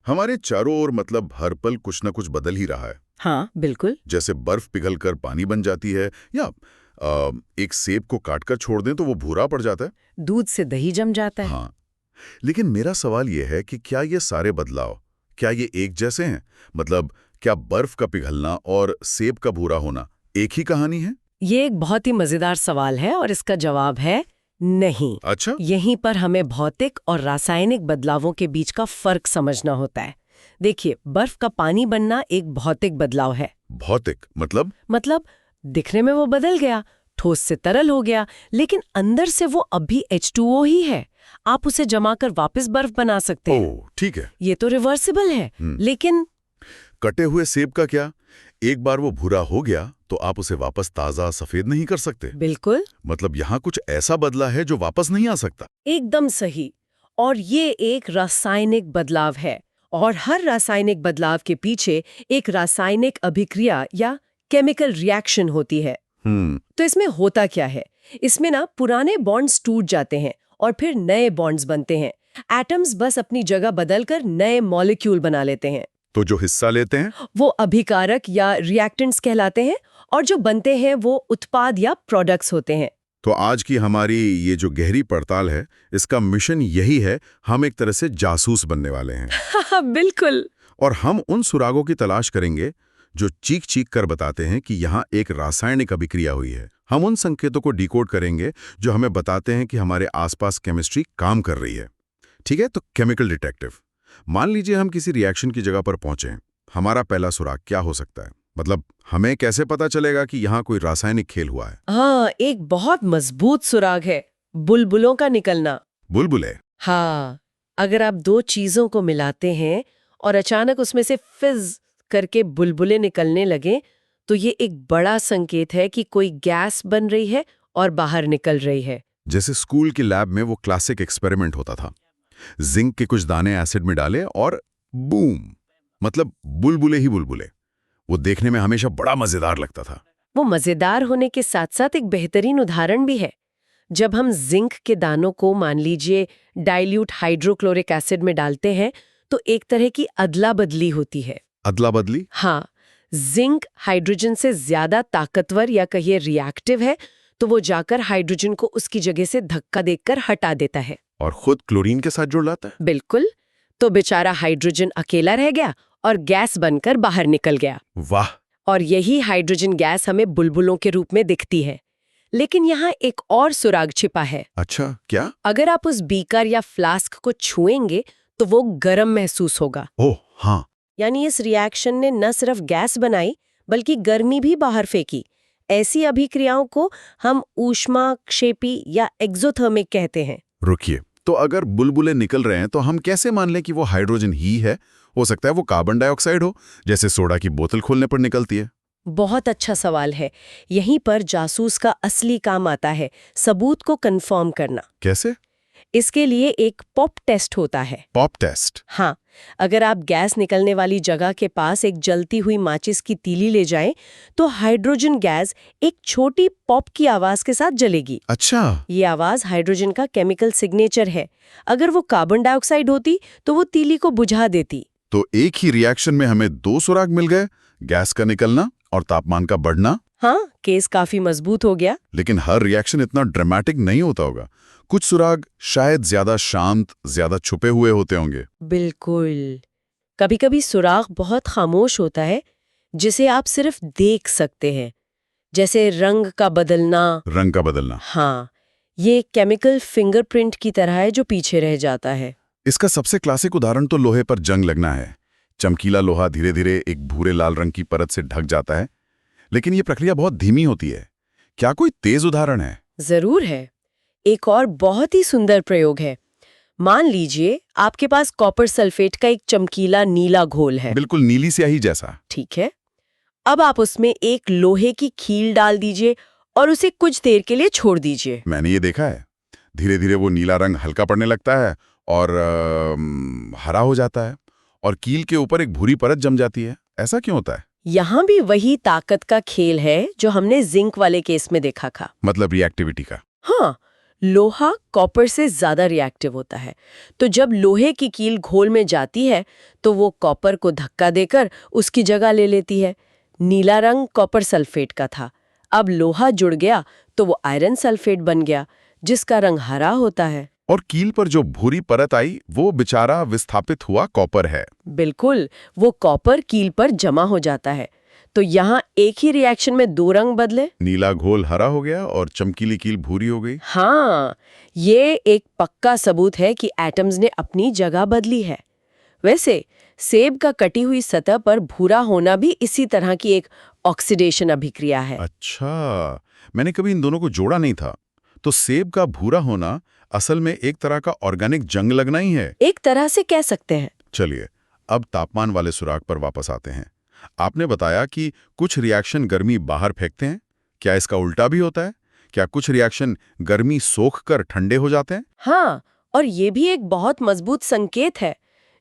हमारे चारों ओर मतलब हर पल कुछ न कुछ बदल ही रहा है। हाँ बिल्कुल। जैसे बर्फ पिघलकर पानी बन जाती है, या एक सेब को काटकर छोड़ दें तो वो भूरा पड़ जाता है। दूध से दही जम जाता है। हाँ, लेकिन मेरा सवाल ये है कि क्या ये सारे बदलाव, क्या ये एक जैसे हैं? मतलब क्या बर्फ का पिघलना और सेब का भूरा होना एक ही कहानी है? ये एक बहुत ही मजेदार सवाल है और इसका जवाब है नहीं। अच्छा। यहीं पर हमें भौतिक और रासायनिक बदलावों के बीच का फर्क समझना होता है। देखिए, बर्फ का पानी बनना एक भौतिक बदलाव है। भौतिक मतलब दिखने में वो बदल गया, ठोस से तरल हो गया, लेकिन अंदर से वो अभी H2O ही है। आप उसे जमाकर वापस बर्फ बना सकते हैं। ओह, ठीक है। ये तो रिवर्सिबल है। लेकिन कटे हुए सेब का क्या? एक बार वो भूरा हो गया तो आप उसे वापस ताजा सफेद नहीं कर सकते। बिल्कुल मतलब यहाँ कुछ ऐसा बदला है जो वापस नहीं आ सकता। एकदम सही। और ये एक रासायनिक बदलाव है, और हर रासायनिक बदलाव के पीछे एक रासायनिक अभिक्रिया या केमिकल रिएक्शन होती है। तो इसमें होता क्या है? इसमें ना पुराने बॉन्ड्स टूट जाते हैं और फिर नए बॉन्ड्स बनते हैं। एटम्स बस अपनी जगह बदलकर नए मॉलिक्यूल बना लेते हैं। तो जो हिस्सा लेते हैं वो अभिकारक या रिएक्टेंट्स कहलाते हैं, और जो बनते हैं वो उत्पाद या प्रोडक्ट्स होते हैं। तो आज की हमारी ये जो गहरी पड़ताल है, इसका मिशन यही है, हम एक तरह से जासूस बनने वाले हैं। बिल्कुल। और हम उन सुरागों की तलाश करेंगे जो चीख चीख कर बताते हैं कि यहाँ एक रासायनिक अभिक्रिया हुई है। हम उन संकेतों को डिकोड करेंगे जो हमें बताते हैं कि हमारे आसपास केमिस्ट्री काम कर रही है। ठीक है, तो केमिकल डिटेक्टिव। मान लीजिए हम किसी रिएक्शन की जगह पर पहुंचे। हमारा पहला सुराग क्या हो सकता है? मतलब हमें कैसे पता चलेगा कि यहाँ कोई रासायनिक खेल हुआ है? हाँ, एक बहुत मजबूत सुराग है, बुलबुलों का निकलना। बुलबुले? हाँ, अगर आप दो चीजों को मिलाते हैं और अचानक उसमें से फिज करके बुलबुले निकलने लगे, तो ये एक बड़ा संकेत है कि कोई गैस बन रही है और बाहर निकल रही है। जैसे स्कूल की लैब में वो क्लासिक एक्सपेरिमेंट होता था। जिंक के कुछ दाने एसिड में डाले और बूम, मतलब बुलबुले ही बुलबुले। वो देखने में हमेशा बड़ा मजेदार लगता था। वो मजेदार होने के साथ साथ एक बेहतरीन उदाहरण भी है। जब हम जिंक के दानों को मान लीजिए डाइल्यूट हाइड्रोक्लोरिक एसिड में डालते हैं, तो एक तरह की अदला बदली होती है। अदला बदली? हाँ, जिंक हाइड्रोजन से ज्यादा ताकतवर या कहिए रिएक्टिव है, तो वो जाकर हाइड्रोजन को उसकी जगह से धक्का देकर हटा देता है और खुद क्लोरीन के साथ जुड़ लाता है। बिल्कुल। तो बेचारा हाइड्रोजन अकेला रह गया और गैस बनकर बाहर निकल गया। वाह! और यही हाइड्रोजन गैस हमें बुलबुलों के रूप में दिखती है। लेकिन यहाँ एक और सुराग छिपा है। अच्छा, क्या? अगर आप उस बीकर या फ्लास्क को छुएंगे तो वो गर्म महसूस होगा। ओह हाँ। यानी इस रिएक्शन ने न सिर्फ गैस बनाई बल्कि गर्मी भी बाहर फेंकी। ऐसी अभिक्रियाओं को हम ऊष्माक्षेपी या एक्सोथर्मिक कहते हैं। रुकिए, तो अगर बुलबुले निकल रहे हैं तो हम कैसे मान लें कि वो हाइड्रोजन ही है? हो सकता है वो कार्बन डाइऑक्साइड हो, जैसे सोडा की बोतल खोलने पर निकलती है। बहुत अच्छा सवाल है। यहीं पर जासूस का असली काम आता है, सबूत को कंफर्म करना। कैसे? इसके लिए एक पॉप टेस्ट होता है। Pop test? हाँ, अगर आप गैस निकलने वाली जगह के पास एक जलती हुई माचिस की तीली ले जाएं, तो हाइड्रोजन गैस एक छोटी पॉप की आवाज के साथ जलेगी। अच्छा। ये आवाज हाइड्रोजन का केमिकल सिग्नेचर है। अगर वो कार्बन डाइऑक्साइड होती तो वो तीली को बुझा देती। तो एक ही रिएक्शन में हमें दो सुराग मिल गए, गैस का निकलना और तापमान का बढ़ना। हाँ, केस काफी मजबूत हो गया। लेकिन हर रिएक्शन इतना ड्रामेटिक नहीं होता होगा। कुछ सुराग शायद ज्यादा शांत, ज्यादा छुपे हुए होते होंगे। बिल्कुल। कभी-कभी सुराग बहुत खामोश होता है, जिसे आप सिर्फ देख सकते हैं, जैसे रंग का बदलना। रंग का बदलना? हाँ, ये केमिकल फिंगरप्रिंट की तरह है जो पीछे रह जाता है। इसका सबसे क्लासिक उदाहरण तो लोहे पर जंग लगना है। चमकीला लोहा धीरे धीरे एक भूरे लाल रंग की परत से ढक जाता है, लेकिन ये प्रक्रिया बहुत धीमी होती है। क्या कोई तेज उदाहरण है? जरूर है। एक और बहुत ही सुंदर प्रयोग है। मान लीजिए आपके पास कॉपर सल्फेट का एक चमकीला नीला घोल है। बिल्कुल नीली स्याही जैसा। ठीक है। अब आप उसमें एक लोहे की खील डाल दीजिए और उसे कुछ देर के लिए छोड़ दीजिए। मैंने ये देखा है। धीरे धीरे वो नीला रंग हल्का पड़ने लगता है और हरा हो जाता है, और कील के ऊपर एक भूरी परत जम जाती है। ऐसा क्यों होता है? यहाँ भी वही ताकत का खेल है जो हमने जिंक वाले केस में देखा था। मतलब रिएक्टिविटी का? हाँ, लोहा कॉपर से ज्यादा रिएक्टिव होता है। तो जब लोहे की कील घोल में जाती है तो वो कॉपर को धक्का देकर उसकी जगह ले लेती है। नीला रंग कॉपर सल्फेट का था, अब लोहा जुड़ गया तो वो आयरन सल्फेट बन गया, जिसका रंग हरा होता है। और कील पर जो भूरी परत आई वो बेचारा विस्थापित हुआ कॉपर है। बिल्कुल, वो कॉपर कील पर जमा हो जाता है। तो यहाँ एक ही रिएक्शन में दो रंग बदले। नीला घोल हरा हो गया और चमकीली कील भूरी हो गई। हाँ, ये एक पक्का सबूत है कि एटम्स ने अपनी जगह बदली है। वैसे सेब का कटी हुई सतह पर भूरा होना भी इसी तरह की एक ऑक्सीडेशन अभिक्रिया है। अच्छा, मैंने कभी इन दोनों को जोड़ा नहीं था। तो सेब का भूरा होना असल में एक तरह का ऑर्गेनिक जंग लगना ही है। एक तरह से कह सकते हैं। चलिए, अब तापमान वाले सुराग पर वापस आते हैं। आपने बताया कि कुछ रिएक्शन गर्मी बाहर फेंकते हैं। क्या इसका उल्टा भी होता है? क्या कुछ रिएक्शन गर्मी सोख कर ठंडे हो जाते हैं? हाँ, और ये भी एक बहुत मजबूत संकेत है।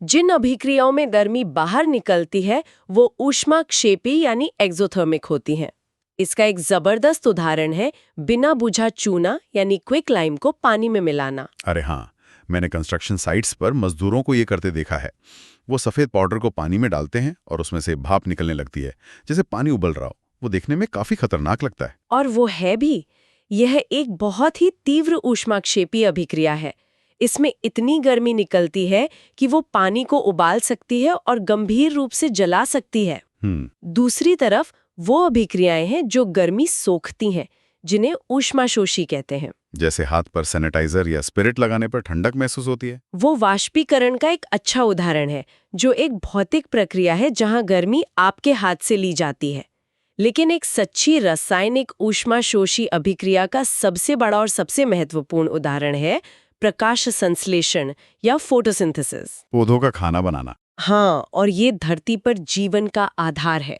जिन अभिक्रियाओं में गर्मी बाहर निकलती है वो ऊष्माक्षेपी यानी एक्सोथर्मिक होती हैं। इसका एक जबरदस्त उदाहरण है बिना बुझा चूना यानी क्विक लाइम को पानी में मिलाना। अरे हाँ, मैंने कंस्ट्रक्शन साइट्स पर मजदूरों को ये करते देखा है। वो सफ़ेद पाउडर को पानी में डालते हैं और उसमें से भाप निकलने लगती है, जैसे पानी उबल रहा हो। वो देखने में काफ़ी खतरनाक लगता है। और वो है भी। यह एक बहुत ही तीव्र ऊष्माक्षेपी अभिक्रिया है। इसमें इतनी गर्मी निकलती है कि वो पानी को उबाल सकती है और गंभीर रूप से जला सकती है। दूसरी तरफ वो अभिक्रियाएं हैं जो गर्मी सोखती हैं, जिन्हें ऊष्माशोषी कहते हैं। जैसे हाथ पर सैनिटाइजर या स्पिरिट लगाने पर ठंडक महसूस होती है। वो वाष्पीकरण का एक अच्छा उदाहरण है, जो एक भौतिक प्रक्रिया है जहां गर्मी आपके हाथ से ली जाती है। लेकिन एक सच्ची रासायनिक ऊष्माशोषी अभिक्रिया का सबसे बड़ा और सबसे महत्वपूर्ण उदाहरण है प्रकाश संश्लेषण या फोटोसिंथेसिस। पौधों का खाना बनाना। हाँ, और ये धरती पर जीवन का आधार है।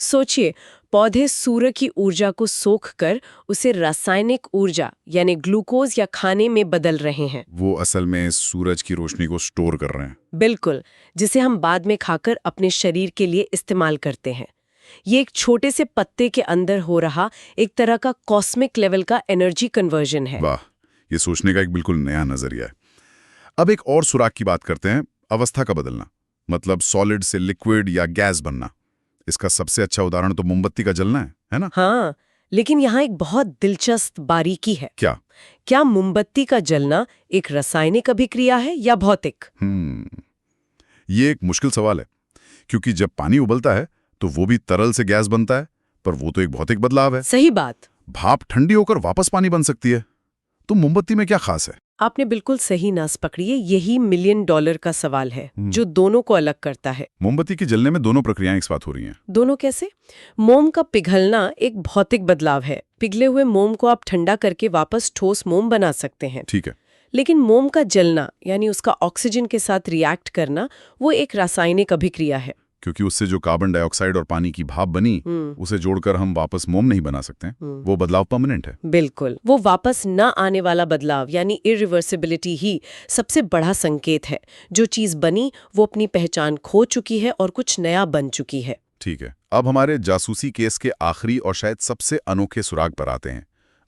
सोचिए, पौधे सूर्य की ऊर्जा को सोखकर उसे रासायनिक ऊर्जा यानी ग्लूकोज या खाने में बदल रहे हैं। वो असल में सूरज की रोशनी को स्टोर कर रहे हैं। बिल्कुल, जिसे हम बाद में खाकर अपने शरीर के लिए इस्तेमाल करते हैं। ये एक छोटे से पत्ते के अंदर हो रहा एक तरह का कॉस्मिक लेवल का एनर्जी कन्वर्जन है। वाह, ये सोचने का एक बिल्कुल नया नजरिया है। अब एक और सुराग की बात करते हैं, अवस्था का बदलना, मतलब सॉलिड से लिक्विड या गैस बनना। इसका सबसे अच्छा उदाहरण तो मोमबत्ती का जलना है ना? हाँ, लेकिन यहाँ एक बहुत दिलचस्प बारीकी है। क्या मोमबत्ती का जलना एक रासायनिक अभिक्रिया है या भौतिक? ये एक मुश्किल सवाल है, क्योंकि जब पानी उबलता है तो वो भी तरल से गैस बनता है, पर वो तो एक भौतिक बदलाव है। सही बात। भाप ठंडी होकर वापस पानी बन सकती है, तो मोमबत्ती में क्या खास है? आपने बिल्कुल सही नास पकड़ी है। यही $1 मिलियन का सवाल है जो दोनों को अलग करता है। मोमबत्ती के जलने में दोनों प्रक्रियाएं एक साथ हो रही हैं। दोनों कैसे? मोम का पिघलना एक भौतिक बदलाव है। पिघले हुए मोम को आप ठंडा करके वापस ठोस मोम बना सकते हैं। ठीक है। लेकिन मोम का जलना यानी उसका ऑक्सीजन के साथ रिएक्ट करना, वो एक रासायनिक अभिक्रिया है। क्योंकि उससे जो कार्बन डाइऑक्साइड और पानी की भाप बनी, उसे जोड़कर हम वापस मोम नहीं बना सकते। वो बदलाव परमानेंट है। बिल्कुल, वो वापस न आने वाला बदलाव यानी इरिवर्सिबिलिटी ही सबसे बड़ा संकेत है। जो चीज बनी वो अपनी पहचान खो चुकी है और कुछ नया बन चुकी है। ठीक है, अब हमारे जासूसी केस के आखिरी और शायद सबसे अनोखे सुराग पर आते हैं,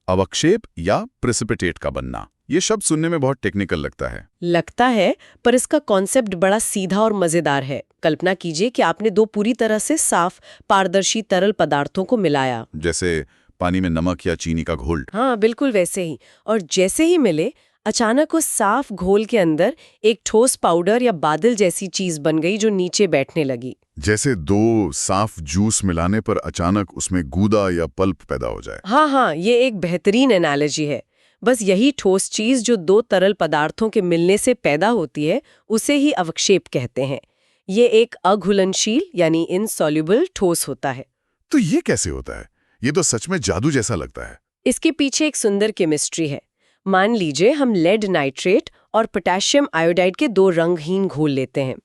अवक्षेप या प्रेसिपिटेट का बनना। ये शब्द सुनने में बहुत टेक्निकल लगता है, पर इसका कॉन्सेप्ट बड़ा सीधा और मजेदार है। कल्पना कीजिए कि आपने दो पूरी तरह से साफ पारदर्शी तरल पदार्थों को मिलाया, जैसे पानी में नमक या चीनी का घोल। हाँ, बिल्कुल वैसे ही। और जैसे ही मिले, अचानक उस साफ घोल के अंदर एक ठोस पाउडर या बादल जैसी चीज बन गई जो नीचे बैठने लगी। जैसे दो साफ जूस मिलाने पर अचानक उसमें गूदा या पल्प पैदा हो जाए। हाँ, ये एक बेहतरीन एनालॉजी है। बस यही ठोस चीज जो दो तरल पदार्थों के मिलने से पैदा होती है, उसे ही अवक्षेप कहते हैं। ये एक अघुलनशील यानी इनसॉल्युबल ठोस होता है। तो ये कैसे होता है? ये तो सच में जादू जैसा लगता है। इसके पीछे एक सुंदर केमिस्ट्री है। मान लीजिए हम लेड नाइट्रेट और पोटेशियम आयोडाइड के दो रंगहीन घोल लेते हैं।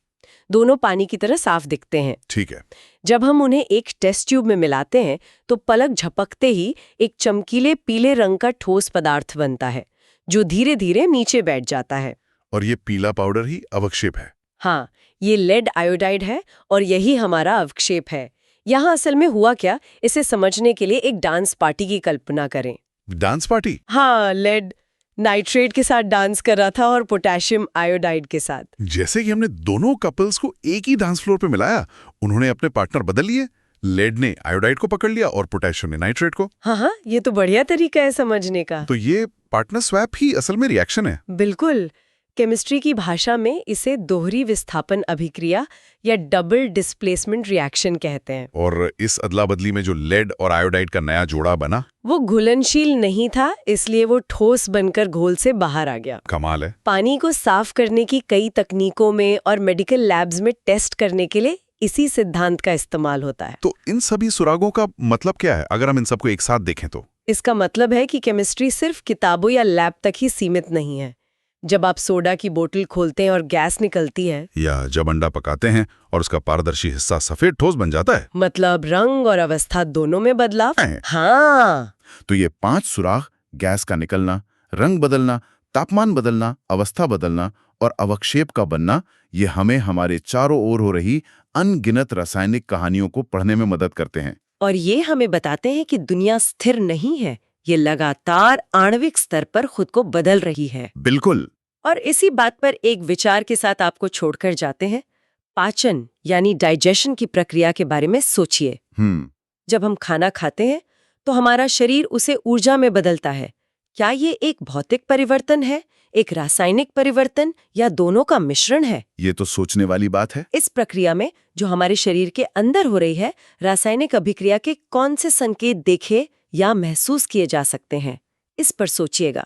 दोनों पानी की तरह साफ दिखते हैं। ठीक है। जब हम उन्हें एक टेस्ट ट्यूब में मिलाते हैं तो पलक झपकते ही एक चमकीले पीले रंग का ठोस पदार्थ बनता है, जो धीरे धीरे नीचे बैठ जाता है। और ये पीला पाउडर ही अवक्षेप है। हाँ, ये लेड आयोडाइड है और यही हमारा अवक्षेप है। यहाँ असल में हुआ क्या, इसे समझने के लिए एक डांस पार्टी की कल्पना करें। Dance party? हाँ, लेड नाइट्रेट के साथ डांस कर रहा था और पोटेशियम आयोडाइड के साथ। जैसे कि हमने दोनों कपल्स को एक ही डांस फ्लोर पे मिलाया, उन्होंने अपने पार्टनर बदल लिए। लेड ने आयोडाइड को पकड़ लिया और पोटेशियम ने नाइट्रेट को। हाँ, ये तो बढ़िया तरीका है समझने का। तो ये पार्टनर स्वैप ही असल में रिएक्शन है। बिल्कुल। केमिस्ट्री की भाषा में इसे दोहरी विस्थापन अभिक्रिया या डबल डिस्प्लेसमेंट रिएक्शन कहते हैं। और इस अदला बदली में जो लेड और आयोडाइड का नया जोड़ा बना, वो घुलनशील नहीं था, इसलिए वो ठोस बनकर घोल से बाहर आ गया। कमाल है। पानी को साफ करने की कई तकनीकों में और मेडिकल लैब्स में टेस्ट करने के लिए इसी सिद्धांत का इस्तेमाल होता है। तो इन सभी सुरागों का मतलब क्या है, अगर हम इन सबको एक साथ देखें तो? इसका मतलब है कि केमिस्ट्री सिर्फ किताबों या लैब तक ही सीमित नहीं है। जब आप सोडा की बोतल खोलते हैं और गैस निकलती है, या जब अंडा पकाते हैं और उसका पारदर्शी हिस्सा सफेद ठोस बन जाता है, मतलब रंग और अवस्था दोनों में बदलाव। हैं। हाँ, तो ये 5 सुराग, गैस का निकलना, रंग बदलना, तापमान बदलना, अवस्था बदलना और अवक्षेप का बनना, ये हमें हमारे चारों ओर हो रही अनगिनत रासायनिक कहानियों को पढ़ने में मदद करते हैं। और ये हमें बताते हैं कि दुनिया स्थिर नहीं है, ये लगातार आणविक स्तर पर खुद को बदल रही है। बिल्कुल। और इसी बात पर एक विचार के साथ आपको छोड़कर जाते हैं। पाचन यानी डाइजेशन की प्रक्रिया के बारे में सोचिए। जब हम खाना खाते हैं तो हमारा शरीर उसे ऊर्जा में बदलता है। क्या ये एक भौतिक परिवर्तन है, एक रासायनिक परिवर्तन, या दोनों का मिश्रण है? ये तो सोचने वाली बात है। इस प्रक्रिया में जो हमारे शरीर के अंदर हो रही है, रासायनिक अभिक्रिया के कौन से संकेत देखे या महसूस किए जा सकते हैं, इस पर सोचिएगा।